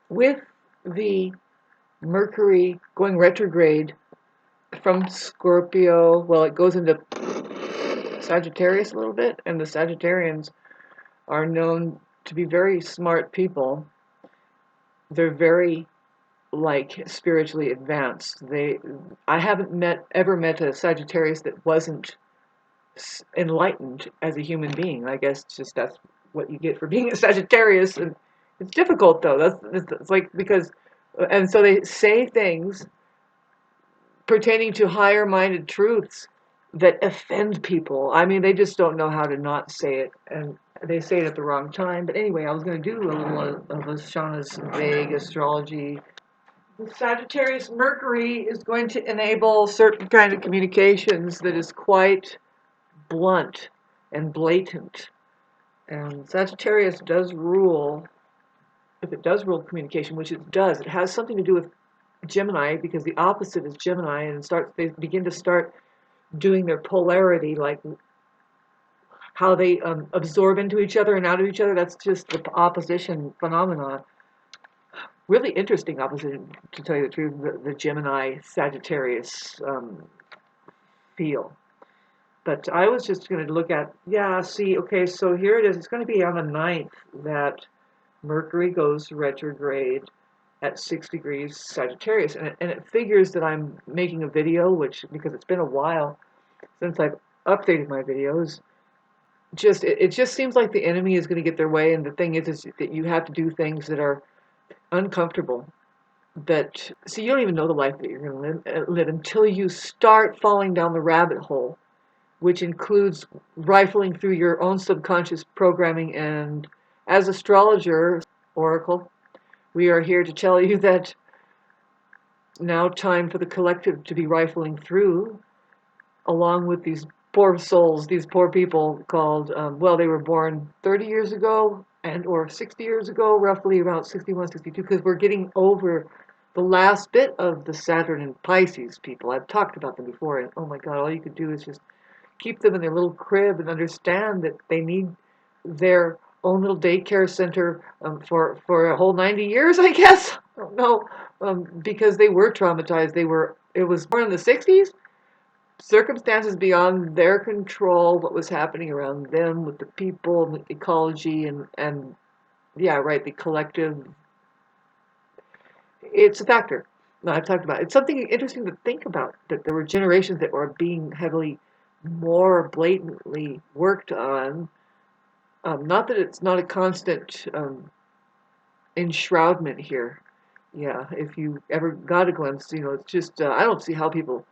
with the Mercury going retrograde from Scorpio, well, it goes into Sagittarius a little bit, and the Sagittarians are known to be very smart people. They're very like spiritually advanced. I haven't ever met a Sagittarius that wasn't enlightened as a human being. I guess just that's what you get for being a Sagittarius. And it's difficult though. It's like because, and so they say things pertaining to higher minded truths that offend people. I mean, they just don't know how to not say it, and they say it at the wrong time. But anyway, I was going to do a little of Shauna's vague astrology. The Sagittarius Mercury is going to enable certain kind of communications that is quite blunt and blatant. And Sagittarius does rule, if it does rule communication, which it does, it has something to do with Gemini because the opposite is Gemini, and they begin to start doing their polarity, like how they absorb into each other and out of each other. That's just the opposition phenomenon. Really interesting opposition, to tell you the truth, the Gemini Sagittarius feel. But I was just going to look at, yeah, see, okay, so here it is. It's going to be on the 9th that Mercury goes retrograde at 6 degrees Sagittarius. And it figures that I'm making a video, which, because it's been a while since I've updated my videos, it just seems like the enemy is going to get their way. And the thing is that you have to do things that are uncomfortable. That, so you don't even know the life that you're going to live until you start falling down the rabbit hole, which includes rifling through your own subconscious programming. And as astrologer, oracle, we are here to tell you that now time for the collective to be rifling through, along with these poor souls, these poor people called, well, they were born 30 years ago and or 60 years ago, roughly around 61, 62, because we're getting over the last bit of the Saturn and Pisces people. I've talked about them before, and oh my God, all you could do is just keep them in their little crib and understand that they need their own little daycare center for a whole 90 years, I guess. I don't know, because they were traumatized. It was born in the 60s, circumstances beyond their control, what was happening around them with the people, the ecology, and yeah, right, the collective. It's a factor. No, I've talked about it. It's something interesting to think about, that there were generations that were being heavily, more blatantly worked on. Not that it's not a constant enshroudment here. Yeah, if you ever got a glimpse, it's just, I don't see how people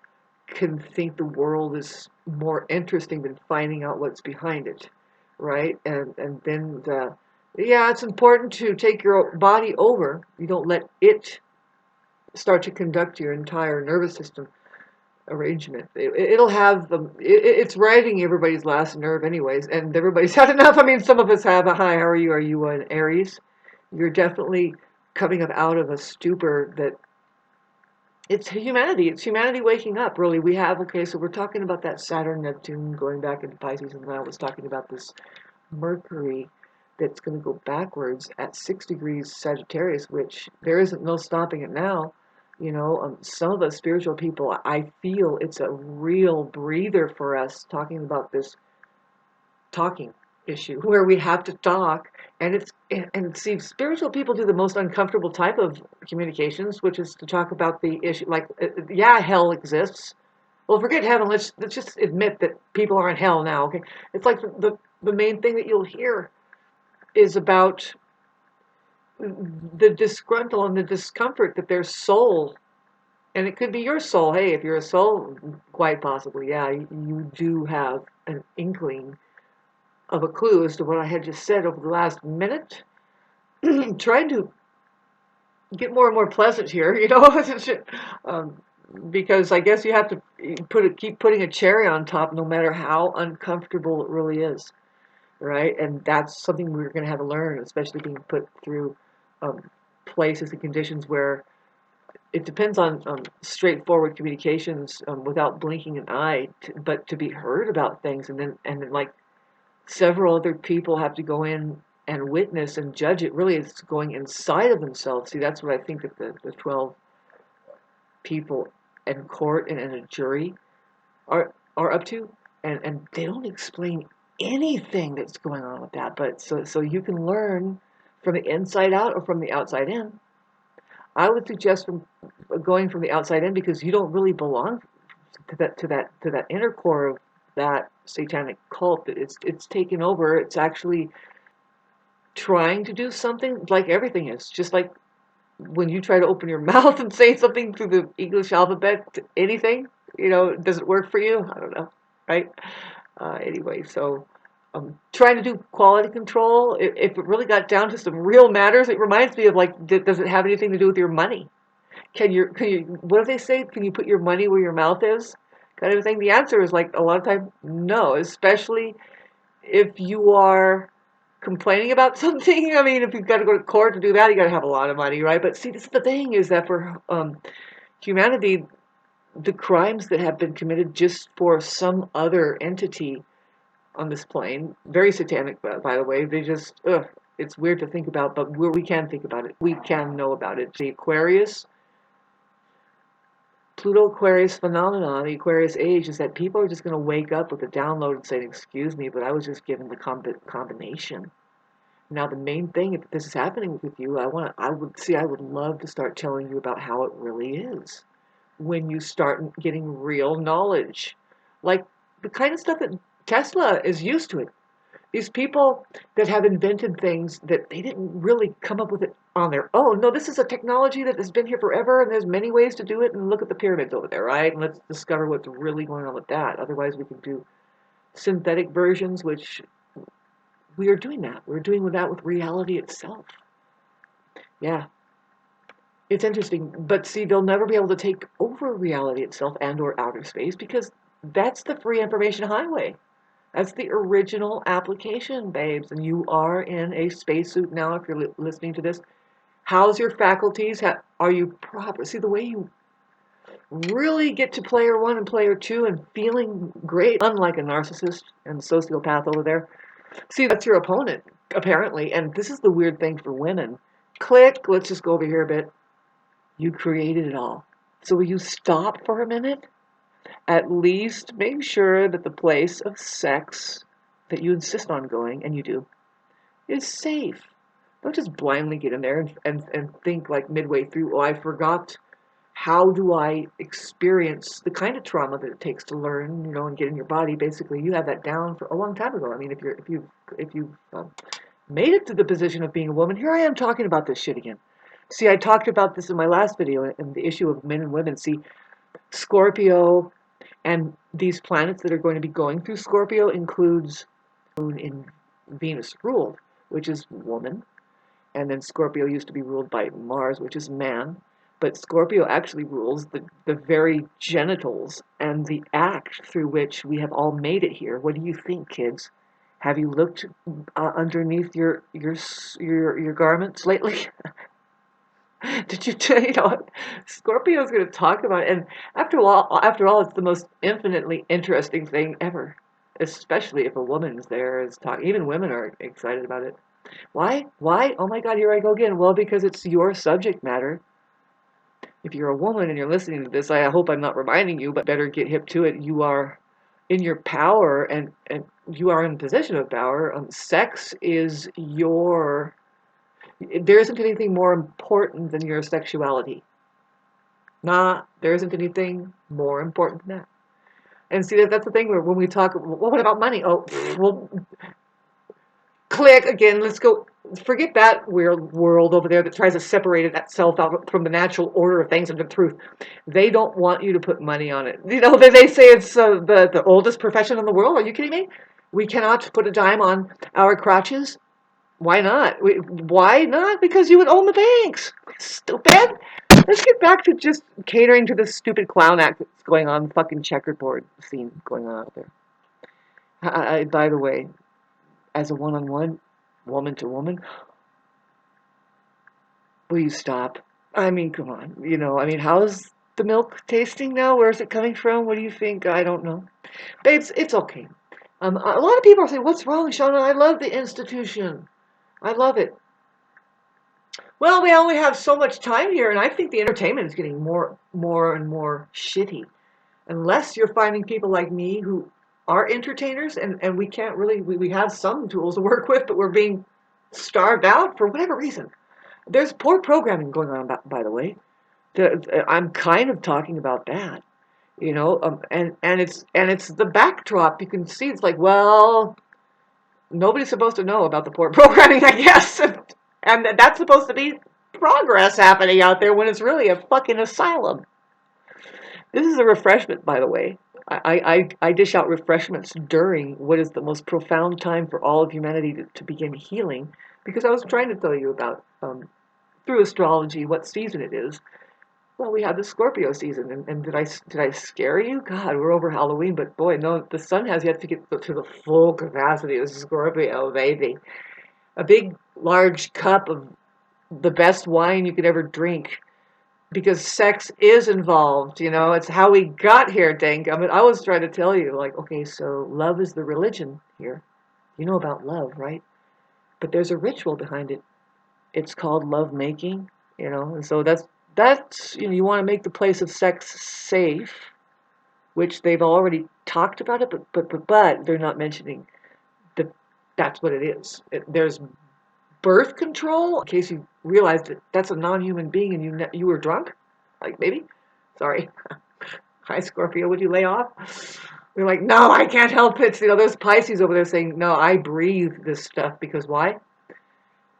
can think the world is more interesting than finding out what's behind it, right? And then, yeah, it's important to take your body over. You don't let it start to conduct your entire nervous system arrangement. It'll have it's riding everybody's last nerve anyways, and everybody's had enough. I mean, some of us have a hi, how are you? Are you an Aries? You're definitely coming up out of a stupor that it's humanity. It's humanity waking up, really. We have, okay, so we're talking about that Saturn, Neptune going back into Pisces, and I was talking about this Mercury that's going to go backwards at 6 degrees Sagittarius, which there isn't no stopping it now. Some of us spiritual people, I feel it's a real breather for us talking about this talking issue where we have to talk, and see, spiritual people do the most uncomfortable type of communications, which is to talk about the issue, like, yeah, hell exists. Well, forget heaven, let's just admit that people are in hell now. Okay, it's like the main thing that you'll hear is about the disgruntle and the discomfort that their soul, and it could be your soul. Hey, if you're a soul, quite possibly, yeah, you do have an inkling of a clue as to what I had just said over the last minute. Trying to get more and more pleasant here, um, because I guess you have to keep putting a cherry on top, no matter how uncomfortable it really is, right? And that's something we're going to have to learn, especially being put through um, places and conditions where it depends on straightforward communications, without blinking an eye, but to be heard about things, and then like several other people have to go in and witness and judge it. Really, it's going inside of themselves. See, that's what I think that the 12 people in court and in a jury are up to, and they don't explain anything that's going on with that. But so you can learn from the inside out or from the outside in. I would suggest from going from the outside in, because you don't really belong to that inner core of that satanic cult. That it's taken over. It's actually trying to do something, like everything is. Just like when you try to open your mouth and say something through the English alphabet, anything, does it work for you? I don't know, right? Anyway, so trying to do quality control, if it really got down to some real matters, it reminds me of, like, does it have anything to do with your money? Can you, what do they say? Can you put your money where your mouth is? Kind of a thing. The answer is, like, a lot of times, no, especially if you are complaining about something. I mean, if you've got to go to court to do that, you got to have a lot of money, right? But see, this is the thing, is that for humanity, the crimes that have been committed just for some other entity on this plane, very satanic, by the way, they just, it's weird to think about, but we can think about it. We can know about it. The Pluto Aquarius phenomenon, the Aquarius age, is that people are just going to wake up with a download and say, excuse me, but I was just given the combination. Now, the main thing, if this is happening with you, I would love to start telling you about how it really is when you start getting real knowledge. Like the kind of stuff that Tesla is used to it. These people that have invented things that they didn't really come up with it on their own. No, this is a technology that has been here forever, and there's many ways to do it. And look at the pyramids over there, right? And let's discover what's really going on with that. Otherwise, we can do synthetic versions, which we are doing that. We're doing that with reality itself. Yeah. It's interesting. But see, they'll never be able to take over reality itself and or outer space, because that's the free information highway. That's the original application, babes. And you are in a spacesuit now if you're listening to this. How's your faculties? Are you proper? See, the way you really get to player one and player two and feeling great, unlike a narcissist and sociopath over there. See, that's your opponent, apparently. And this is the weird thing for women. Click, let's just go over here a bit. You created it all. So will you stop for a minute? At least make sure that the place of sex that you insist on going, and you do, is safe. Don't just blindly get in there and think, like, midway through, oh, I forgot. How do I experience the kind of trauma that it takes to learn, and get in your body? Basically, you had that down for a long time ago. I mean, if you made it to the position of being a woman, here I am talking about this shit again. See, I talked about this in my last video, and the issue of men and women. See, Scorpio and these planets that are going to be going through Scorpio includes Moon in Venus ruled, which is woman. And then Scorpio used to be ruled by Mars, which is man. But Scorpio actually rules the very genitals and the act through which we have all made it here. What do you think, kids? Have you looked underneath your garments lately? Did you Scorpio is going to talk about it, and after all, it's the most infinitely interesting thing ever. Especially if a woman's there is talking. Even women are excited about it. Why? Why? Oh my God, here I go again. Well, because it's your subject matter. If you're a woman and you're listening to this, I hope I'm not reminding you, but better get hip to it. You are in your power, and you are in a position of power. Sex is your... There isn't anything more important than your sexuality. Nah, there isn't anything more important than that. And see, that's the thing where when we talk, well, what about money? Oh, well, click again. Let's go. Forget that weird world over there that tries to separate itself out from the natural order of things and the truth. They don't want you to put money on it. They say it's the oldest profession in the world. Are you kidding me? We cannot put a dime on our crotches. Why not? Why not? Because you would own the banks. Stupid. Let's get back to just catering to this stupid clown act that's going on, fucking checkerboard scene going on out there. By the way, as a one-on-one, woman to woman, will you stop? I mean, come on. How's the milk tasting now? Where's it coming from? What do you think? I don't know. Babes, it's okay. A lot of people are saying, what's wrong, Shauna? I love the institution. I love it. Well, we only have so much time here, and I think the entertainment is getting more and more shitty. Unless you're finding people like me who are entertainers, and we can't really, we have some tools to work with, but we're being starved out for whatever reason. There's poor programming going on, by the way. I'm kind of talking about that, and it's the backdrop. You can see it's like, well, nobody's supposed to know about the poor programming, I guess, and that's supposed to be progress happening out there when it's really a fucking asylum. This is a refreshment, by the way. I dish out refreshments during what is the most profound time for all of humanity to begin healing, because I was trying to tell you about, through astrology, what season it is. Well, we have the Scorpio season, and did I scare you? God, we're over Halloween, but boy, no, the sun has yet to get to the full capacity of Scorpio, baby. A big, large cup of the best wine you could ever drink, because sex is involved. It's how we got here, Dank. I mean, I was trying to tell you, like, okay, so love is the religion here. You know about love, right? But there's a ritual behind it. It's called love making, and so that's you want to make the place of sex safe, which they've already talked about it, but they're not mentioning that that's what it is. There's birth control, in case you realized that that's a non-human being and you were drunk, like, maybe. Sorry. Hi, Scorpio, would you lay off? They're like, no, I can't help it. There's Pisces over there saying, no, I breathe this stuff, because why?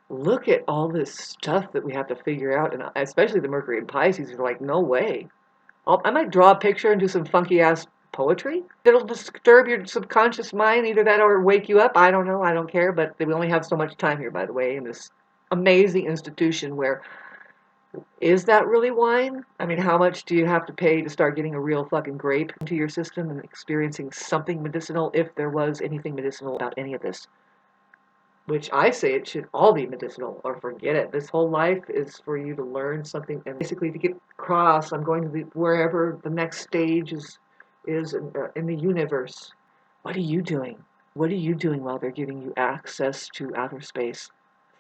Look at all this stuff that we have to figure out, and especially the Mercury and Pisces are like, no way. I might draw a picture and do some funky ass poetry that'll disturb your subconscious mind, either that or wake you up. I don't know. I don't care. But we only have so much time here, by the way, in this amazing institution where, is that really wine? I mean, how much do you have to pay to start getting a real fucking grape into your system and experiencing something medicinal, if there was anything medicinal about any of this? Which I say it should all be medicinal, or forget it. This whole life is for you to learn something, and basically to get across. I'm going to wherever the next stage is in the universe. What are you doing? What are you doing while they're giving you access to outer space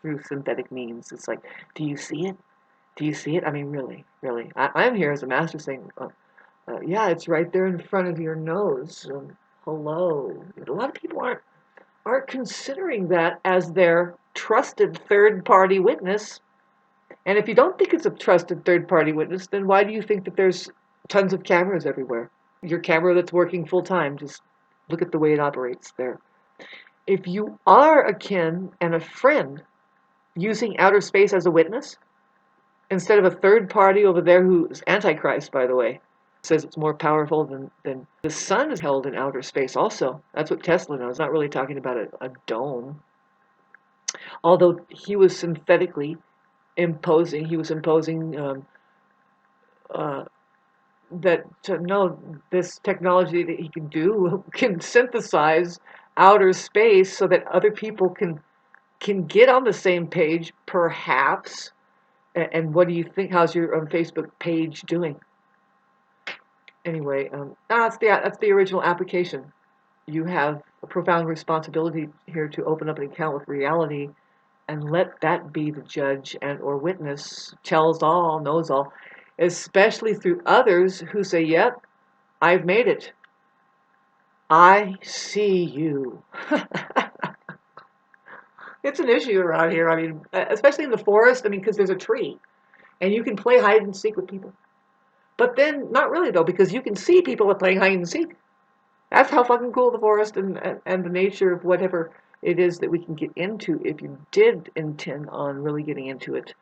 through synthetic means? It's like, do you see it? Do you see it? I mean, really, really. I'm here as a master saying, yeah, it's right there in front of your nose. Hello. A lot of people aren't considering that as their trusted third-party witness. And if you don't think it's a trusted third-party witness, then why do you think that there's tons of cameras everywhere? Your camera that's working full-time, just look at the way it operates there. If you are a kin and a friend using outer space as a witness, instead of a third party over there who's Antichrist, by the way, says it's more powerful than the sun is held in outer space also. That's what Tesla knows. Not really talking about a dome. Although he was synthetically imposing, uh, that no, this technology that he can do can synthesize outer space so that other people can get on the same page, perhaps. And what do you think? How's your Facebook page doing? Anyway, that's the original application. You have a profound responsibility here to open up an account with reality, and let that be the judge and or witness, tells all, knows all, especially through others who say, yep, I've made it. I see you. It's an issue around here. I mean, especially in the forest. I mean, because there's a tree, and you can play hide and seek with people. But then, not really though, because you can see people playing hide and seek. That's how fucking cool the forest and the nature of whatever it is that we can get into, if you did intend on really getting into it.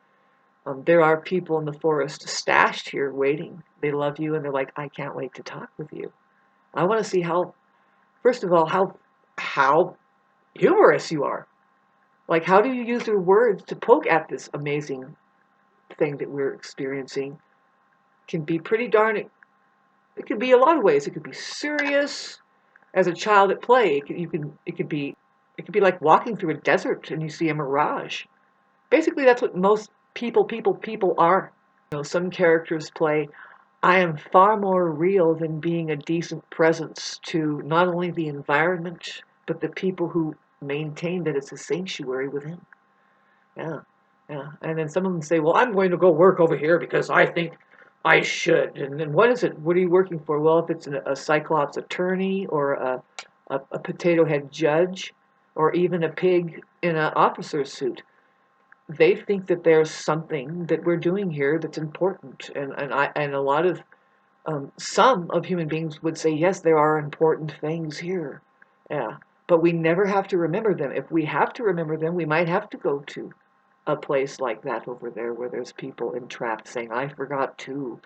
There are people in the forest stashed here waiting. They love you, and they're like, I can't wait to talk with you. I want to see how, first of all, how humorous you are. Like, how do you use your words to poke at this amazing thing that we're experiencing? Can be pretty darn. It could be a lot of ways. It could be serious. As a child at play, it could be like walking through a desert and you see a mirage. Basically, that's what most people are. Some characters play, I am far more real than being a decent presence to not only the environment, but the people who maintain that it's a sanctuary within. Yeah, yeah. And then some of them say, well, I'm going to go work over here because I think I should. And then what is it? What are you working for? Well, if it's a Cyclops attorney or a potato head judge or even a pig in an officer's suit, they think that there's something that we're doing here that's important. And a lot of some of human beings would say, yes, there are important things here. Yeah. But we never have to remember them. If we have to remember them, we might have to go to a place like that over there where there's people entrapped saying, I forgot too.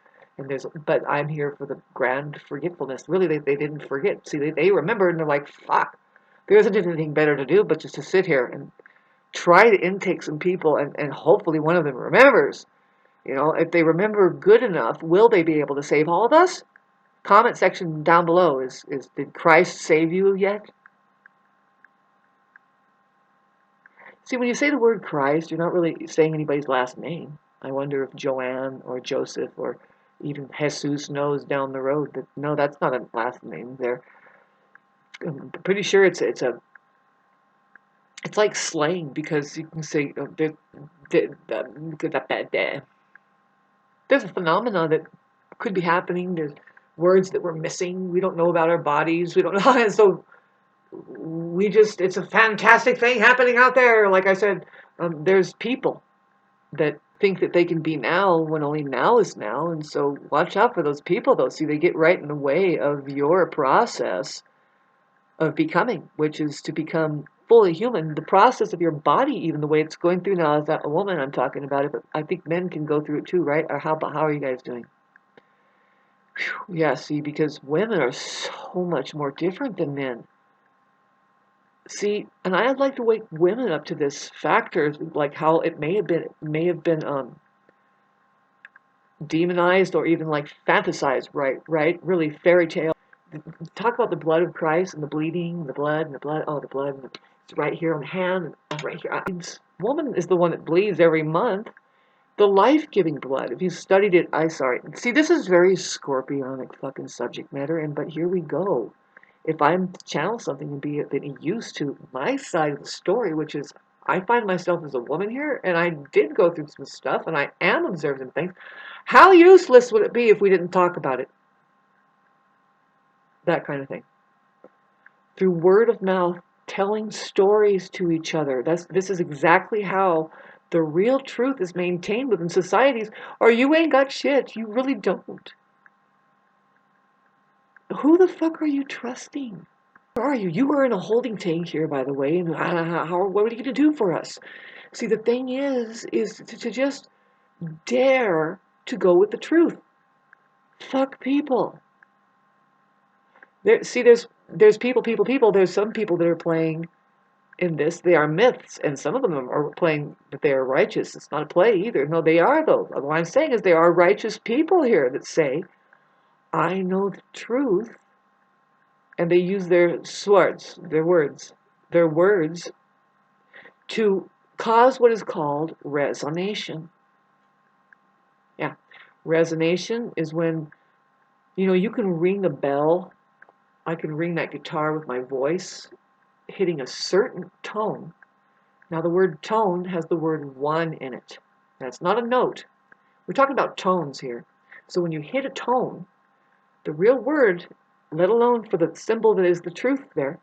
But I'm here for the grand forgetfulness. Really, they didn't forget. See, they remembered and they're like, fuck, there isn't anything better to do but just to sit here and try to intake some people and hopefully one of them remembers. You know, if they remember good enough, will they be able to save all of us? Comment section down below is did Christ save you yet? See, when you say the word Christ, you're not really saying anybody's last name. I wonder if Joanne or Joseph or even Jesus knows down the road that no, that's not a last name there. I'm pretty sure it's like slang because you can say there's a phenomena that could be happening. There's words that we're missing. We don't know about our bodies. We don't know, and so it's a fantastic thing happening out there. Like I said, there's people that think that they can be now when only now is now. And so watch out for those people, though. See, they get right in the way of your process of becoming, which is to become fully human. The process of your body, even the way it's going through now, is that a woman I'm talking about it, but I think men can go through it too, right? Or how are you guys doing? Whew, yeah, see, because women are so much more different than men. See, and I'd like to wake women up to this factor, like how it may have been demonized or even like fantasized, right? Really fairy tale. Talk about the blood of Christ and the bleeding, the blood and the blood. Oh, the blood. And it's right here on the hand, and right here. Woman is the one that bleeds every month. The life-giving blood. If you studied it, sorry. See, this is very scorpionic fucking subject matter, but here we go. If I'm to channel something and be used to my side of the story, which is I find myself as a woman here, and I did go through some stuff, and I am observing things. How useless would it be if we didn't talk about it? That kind of thing. Through word of mouth, telling stories to each other. This is exactly how the real truth is maintained within societies, or you ain't got shit. You really don't. Who the fuck are you trusting? Where are you? You were in a holding tank here, by the way, and what are you going to do for us? See, the thing is to just dare to go with the truth. Fuck people. There's people. There's some people that are playing in this. They are myths, and some of them are playing that they are righteous. It's not a play either. No, they are, though. What I'm saying is there are righteous people here that say, I know the truth, and they use their swords, their words to cause what is called resonation. Yeah, resonation is when, you can ring a bell. I can ring that guitar with my voice, hitting a certain tone. Now, the word tone has the word one in it. That's not a note. We're talking about tones here. So when you hit a tone, the real word, let alone for the symbol that is the truth there,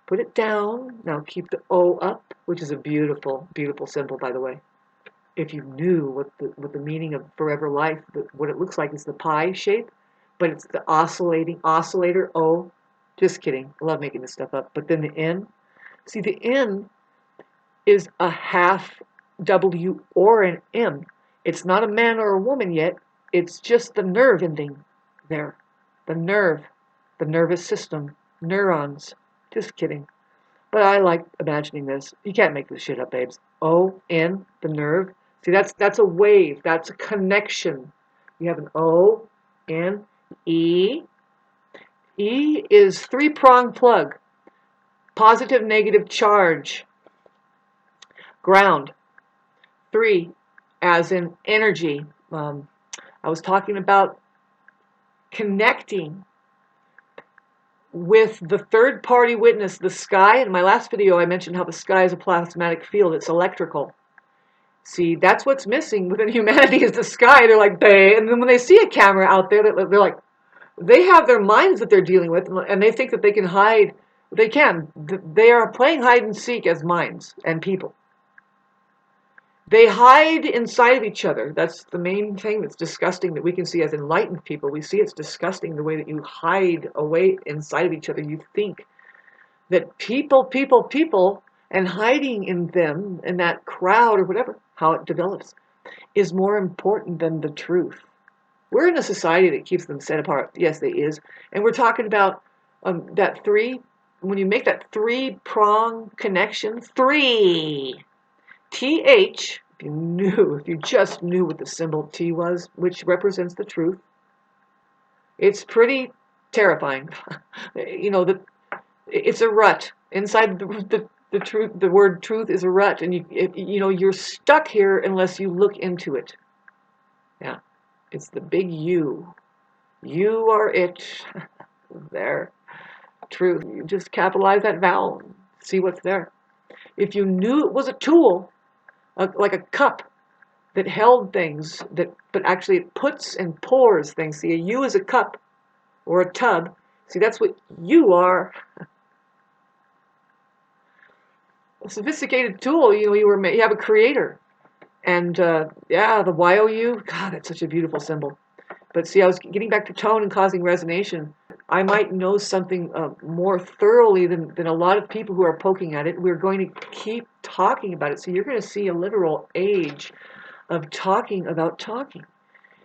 put it down. Now keep the O up, which is a beautiful, beautiful symbol, by the way. If you knew what the meaning of forever life, what it looks like is the pie shape, but it's the oscillator O. Just kidding. I love making this stuff up. But then the N. See, the N is a half W or an M. It's not a man or a woman yet. It's just the nerve ending there. The nerve, the nervous system, neurons. Just kidding. But I like imagining this. You can't make this shit up, babes. O, N, the nerve. See, that's a wave. That's a connection. You have an O, N, E. E is three-prong plug. Positive, negative charge. Ground. 3, as in energy. I was talking about connecting with the third-party witness, the sky. In my last video, I mentioned how the sky is a plasmatic field. It's electrical. See, that's what's missing within humanity is the sky. They're like, and then when they see a camera out there, they're like, they have their minds that they're dealing with, and they think that they can hide. They can. They are playing hide and seek as minds and people. They hide inside of each other. That's the main thing that's disgusting that we can see as enlightened people. We see it's disgusting the way that you hide away inside of each other. You think that people, and hiding in them, in that crowd or whatever, how it develops, is more important than the truth. We're in a society that keeps them set apart. Yes, they is. And we're talking about that when you make that three-prong connection, TH, if you just knew what the symbol T was, which represents the truth, it's pretty terrifying. It's a rut. Inside the truth, the word truth is a rut, and you're stuck here unless you look into it. Yeah. It's the big U. You are it. There. Truth. You just capitalize that vowel. See what's there. If you knew it was a tool, like a cup that held things, but actually it puts and pours things. See, a U is a cup or a tub. See, that's what you are. A sophisticated tool. You have a creator. And yeah, the YOU, God, that's such a beautiful symbol. But see, I was getting back to tone and causing resonation. I might know something more thoroughly than a lot of people who are poking at it. We're going to keep talking about it. So you're going to see a literal age of talking about talking.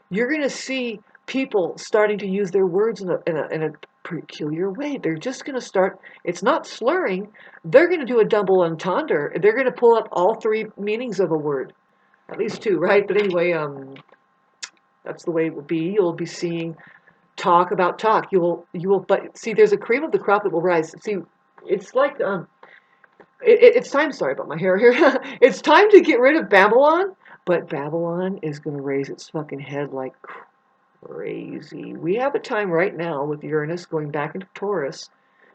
You're going to see people starting to use their words in a peculiar way. They're just going to start, it's not slurring. They're going to do a double entendre. They're going to pull up all three meanings of a word. At least two, right? But anyway, that's the way it will be. You'll be seeing talk about talk. You will, but see, there's a cream of the crop that will rise. See, it's like, it's time, sorry about my hair here. It's time to get rid of Babylon, but Babylon is going to raise its fucking head like crazy. We have a time right now with Uranus going back into Taurus,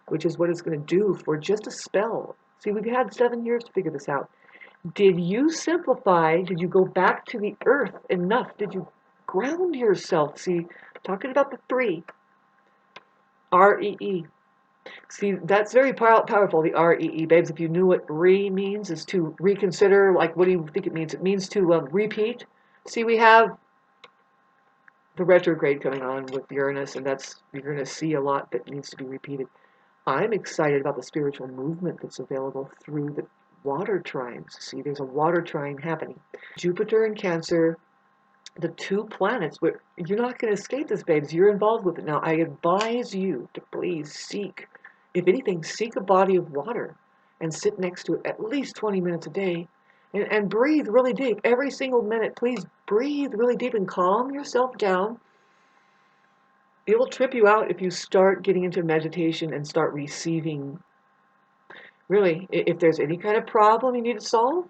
which is what it's going to do for just a spell. See, we've had 7 years to figure this out. Did you simplify? Did you go back to the earth enough? Did you ground yourself? See, talking about the three. REE. See, that's very powerful, the REE, babes. If you knew what re means, is to reconsider, like, what do you think it means? It means to repeat. See, we have the retrograde coming on with Uranus, and you're going to see a lot that needs to be repeated. I'm excited about the spiritual movement that's available through the water trines. See, there's a water trine happening. Jupiter and Cancer, the two planets, you're not going to escape this, babes. You're involved with it. Now, I advise you to please seek, if anything, seek a body of water and sit next to it at least 20 minutes a day and breathe really deep. Every single minute, please breathe really deep and calm yourself down. It will trip you out if you start getting into meditation and start receiving. Really, if there's any kind of problem you need to solve,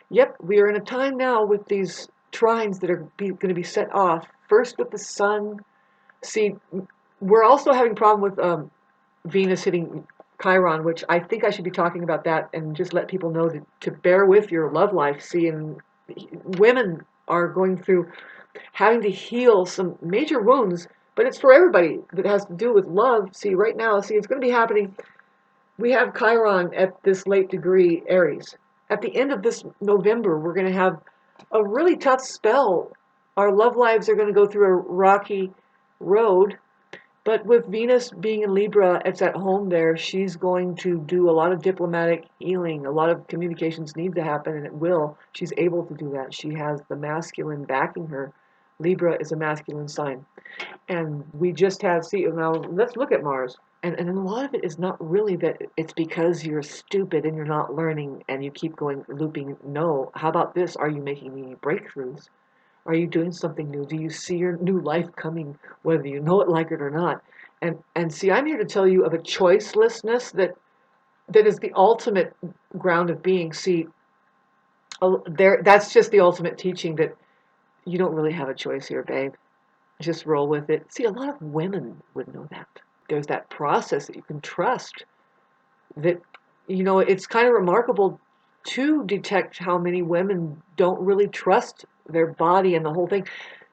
yep, we are in a time now with these trines that are going to be set off. First with the sun. See, we're also having a problem with Venus hitting Chiron, which I think I should be talking about that and just let people know to bear with your love life. See, and women are going through having to heal some major wounds, but it's for everybody that has to do with love. See, right now, see, it's going to be happening. We have Chiron at this late degree Aries. At the end of this November, we're going to have a really tough spell. Our love lives are going to go through a rocky road. But with Venus being in Libra, it's at home there. She's going to do a lot of diplomatic healing. A lot of communications need to happen, and it will. She's able to do that. She has the masculine backing her. Libra is a masculine sign. And we just have, see, now let's look at Mars. And a lot of it is not really that it's because you're stupid and you're not learning and you keep going looping. No. How about this? Are you making any breakthroughs? Are you doing something new? Do you see your new life coming, whether you know it, like it, or not? And see, I'm here to tell you of a choicelessness that is the ultimate ground of being. See, that's just the ultimate teaching that you don't really have a choice here, babe. Just roll with it. See, a lot of women would know that. There's that process that you can trust. That, it's kind of remarkable. to detect how many women don't really trust their body and the whole thing.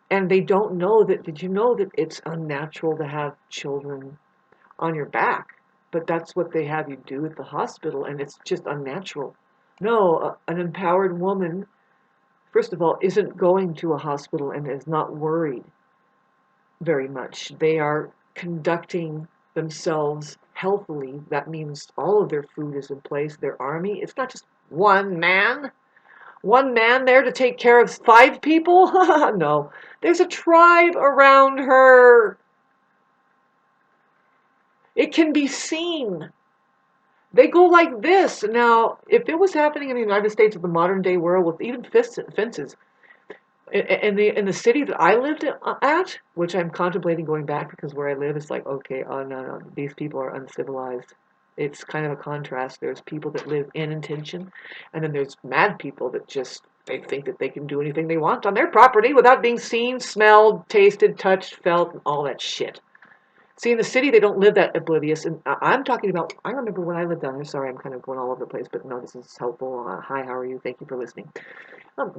And they don't know that, did you know that it's unnatural to have children on your back? But that's what they have you do at the hospital, and it's just unnatural. No, an empowered woman, first of all, isn't going to a hospital and is not worried very much. They are conducting themselves healthily. That means all of their food is in place, their army. It's not just one man there to take care of 5 people. No, there's a tribe around her. It can be seen. They go like this. Now, if it was happening in the United States of the modern day world with even fences, in the city that I lived at, which I'm contemplating going back because where I live is like, okay, oh no, these people are uncivilized. It's kind of a contrast. There's people that live in intention, and then there's mad people that just they think that they can do anything they want on their property without being seen, smelled, tasted, touched, felt, and all that shit. See, in the city, they don't live that oblivious. And I'm talking about, I remember when I lived down there. Sorry, I'm kind of going all over the place, but no, this is helpful. Hi, how are you? Thank you for listening.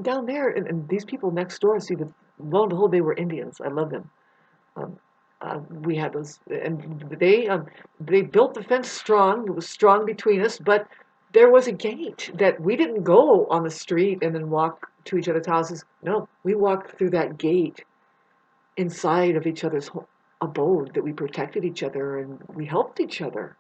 Down there, and these people next door, see, lo and behold, they were Indians. I love them. Um, we had those, and they built the fence strong. It was strong between us, but there was a gate that we didn't go on the street and then walk to each other's houses. No, we walked through that gate inside of each other's abode, that we protected each other and we helped each other.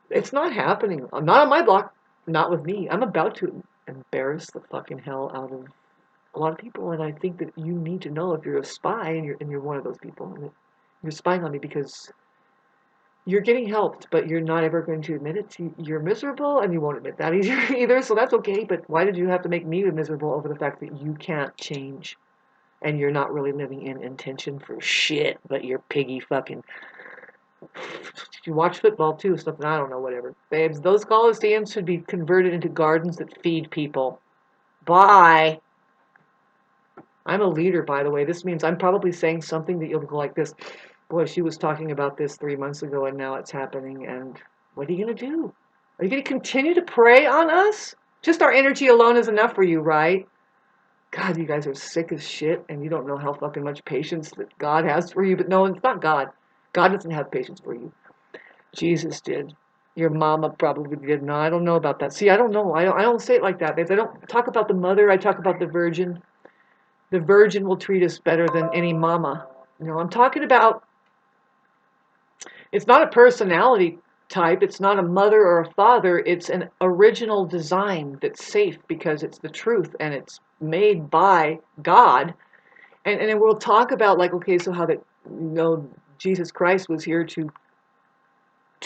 It's not happening. Not on my block. Not with me. I'm about to embarrass the fucking hell out of a lot of people, and I think that you need to know if you're a spy and you're one of those people. You're spying on me because you're getting helped, but you're not ever going to admit it. You're miserable, and you won't admit that either. So that's okay. But why did you have to make me miserable over the fact that you can't change? And you're not really living in intention for shit, but you're piggy fucking. You watch football too, something, I don't know, whatever. Babes, those Coliseums should be converted into gardens that feed people. Bye. I'm a leader, by the way. This means I'm probably saying something that you'll go like this. Boy, she was talking about this 3 months ago, and now it's happening. And what are you going to do? Are you going to continue to prey on us? Just our energy alone is enough for you, right? God, you guys are sick as shit, and you don't know how fucking much patience that God has for you. But no, it's not God. God doesn't have patience for you. Jesus did. Your mama probably did. No, I don't know about that. See, I don't know. I don't say it like that. I don't talk about the mother. I talk about the virgin. The virgin will treat us better than any mama. You know, I'm talking about, it's not a personality type. It's not a mother or a father. It's an original design that's safe because it's the truth and it's made by God. And then we'll talk about, like, okay, so how that, you know, Jesus Christ was here to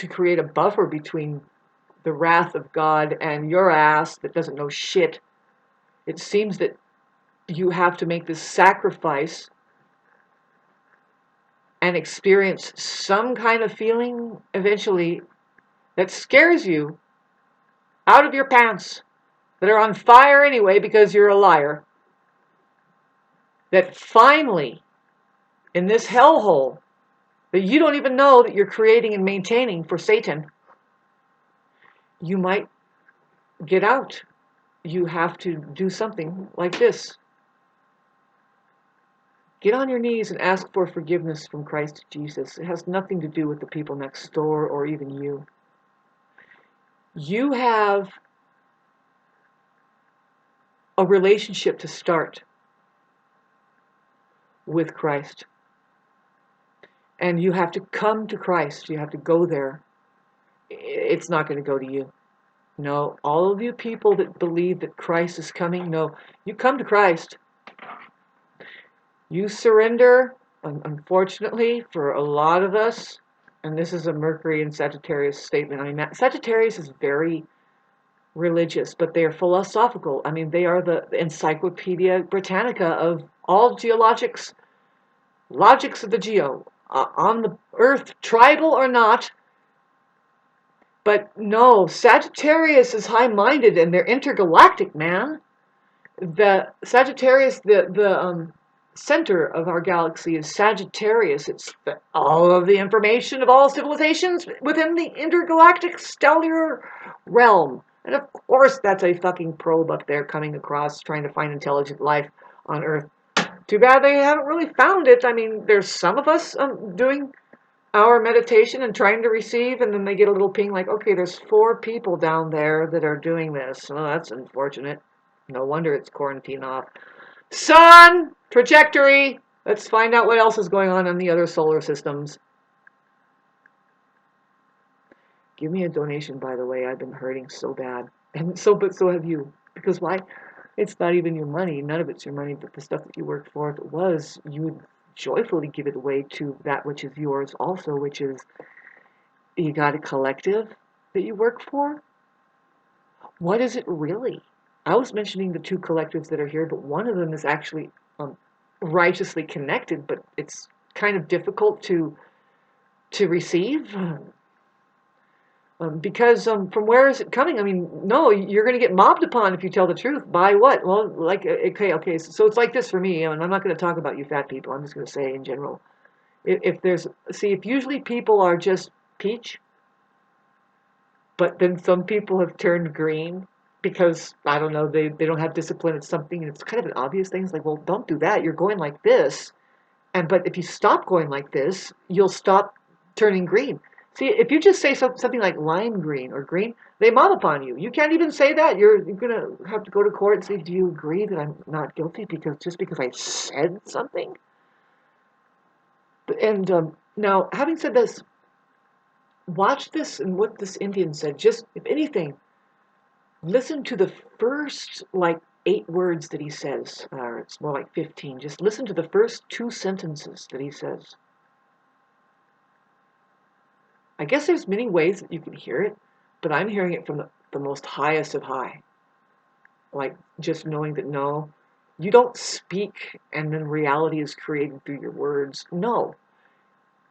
create a buffer between the wrath of God and your ass that doesn't know shit. It seems that you have to make this sacrifice and experience some kind of feeling eventually that scares you out of your pants, that are on fire anyway because you're a liar, that finally, in this hellhole that you don't even know that you're creating and maintaining for Satan, you might get out. You have to do something like this. Get on your knees and ask for forgiveness from Christ Jesus. It has nothing to do with the people next door or even you. You have a relationship to start with Christ. And you have to come to Christ. You have to go there. It's not going to go to you. No, all of you people that believe that Christ is coming, no, you come to Christ. You surrender, unfortunately, for a lot of us, and this is a Mercury and Sagittarius statement. I mean, Sagittarius is very religious, but they are philosophical. I mean, they are the Encyclopedia Britannica of all geologics, logics of the geo, on the earth, tribal or not. But no, Sagittarius is high-minded, and they're intergalactic, man. The Sagittarius, the center of our galaxy is Sagittarius. It's all of the information of all civilizations within the intergalactic stellar realm. And of course, that's a fucking probe up there coming across trying to find intelligent life on Earth. Too bad they haven't really found it. I mean, there's some of us doing our meditation and trying to receive, and then they get a little ping like, okay, there's 4 people down there that are doing this. Well, that's unfortunate. No wonder it's quarantine off. Sun! Trajectory! Let's find out what else is going on in the other solar systems. Give me a donation, by the way. I've been hurting so bad. And but so have you. Because why? It's not even your money. None of it's your money, but the stuff that you worked for. If it was, you would joyfully give it away to that which is yours also, which is, you got a collective that you work for? What is it really? I was mentioning the 2 collectives that are here, but one of them is actually righteously connected, but it's kind of difficult to receive. Because from where is it coming? I mean, no, you're going to get mobbed upon if you tell the truth. By what? Well, like, okay. So it's like this for me, and I'm not going to talk about you fat people. I'm just going to say in general. If usually people are just peach, but then some people have turned green because, I don't know, they don't have discipline. It's something, and it's kind of an obvious thing. It's like, well, don't do that. You're going like this. But if you stop going like this, you'll stop turning green. See, if you just say something like lime green or green, they mob upon you. You can't even say that. You're going to have to go to court and say, do you agree that I'm not guilty just because I said something? And now, having said this, watch this and what this Indian said. Just, if anything, listen to the first, like, 8 words that he says. Or it's more like 15. Just listen to the first 2 sentences that he says. I guess there's many ways that you can hear it, but I'm hearing it from the most highest of high. Like, just knowing that, no, you don't speak and then reality is created through your words. No.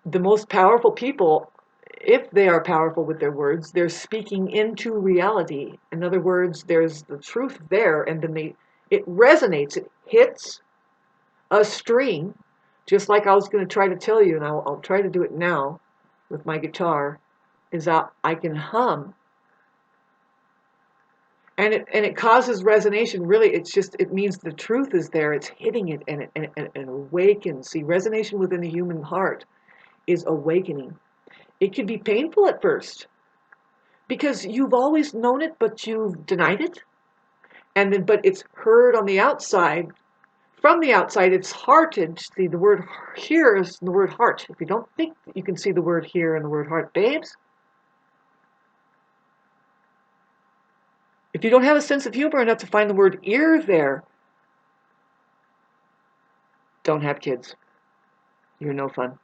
The most powerful people, if they are powerful with their words, they're speaking into reality. In other words, there's the truth there, and then it resonates. It hits a string, just like I was going to try to tell you, and I'll try to do it now with my guitar, is that I can hum. And it causes resonation. Really, it means the truth is there. It's hitting it and it awakens. See, resonation within the human heart is awakening. It can be painful at first because you've always known it, but you've denied it. But it's heard on the outside. From the outside, it's hearted. See, the word here is the word heart. If you don't think that you can see the word here and the word heart, babes, if you don't have a sense of humor enough to find the word ear there, don't have kids. You're no fun.